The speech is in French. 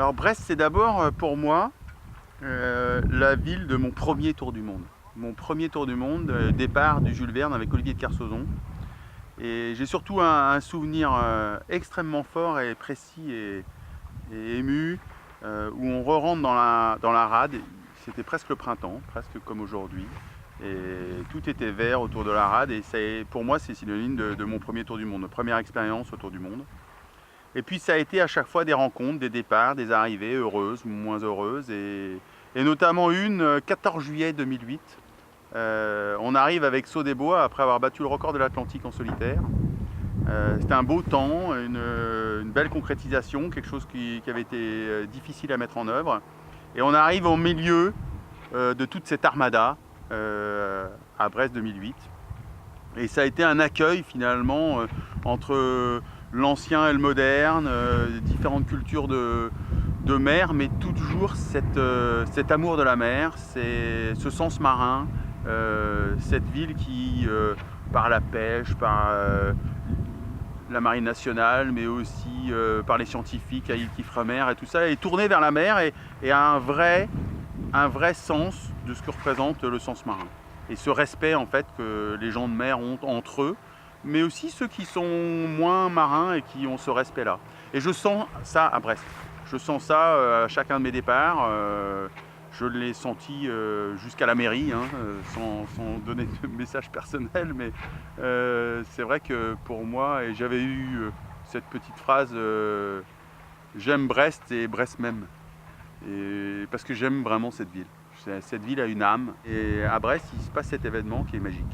Alors Brest, c'est d'abord pour moi la ville de mon premier tour du monde. Mon premier tour du monde, départ du Jules Verne avec Olivier de Kersauzon. Et j'ai surtout un souvenir extrêmement fort et précis et ému, où on re-rentre dans la rade. C'était presque le printemps, presque comme aujourd'hui. Et tout était vert autour de la rade. Et pour moi, c'est synonyme de mon premier tour du monde, ma première expérience autour du monde. Et puis ça a été à chaque fois des rencontres, des départs, des arrivées heureuses ou moins heureuses. Et notamment une, 14 juillet 2008. On arrive avec Saut des Bois après avoir battu le record de l'Atlantique en solitaire. C'était un beau temps, une belle concrétisation, quelque chose qui avait été difficile à mettre en œuvre. Et on arrive au milieu de toute cette armada à Brest 2008. Et ça a été un accueil finalement entre l'ancien et le moderne, différentes cultures de mer, mais toujours cet amour de la mer, ce sens marin, cette ville qui, par la pêche, par la marine nationale, mais aussi par les scientifiques à Île-Kifremer et tout ça, est tournée vers la mer et a un vrai sens de ce que représente le sens marin. Et ce respect en fait que les gens de mer ont entre eux, mais aussi ceux qui sont moins marins et qui ont ce respect-là. Et je sens ça à Brest. Je sens ça à chacun de mes départs. Je l'ai senti jusqu'à la mairie, hein, sans donner de message personnel, mais c'est vrai que pour moi, et j'avais eu cette petite phrase j'aime Brest et Brest même. Et parce que j'aime vraiment cette ville. Cette ville a une âme. Et à Brest, il se passe cet événement qui est magique.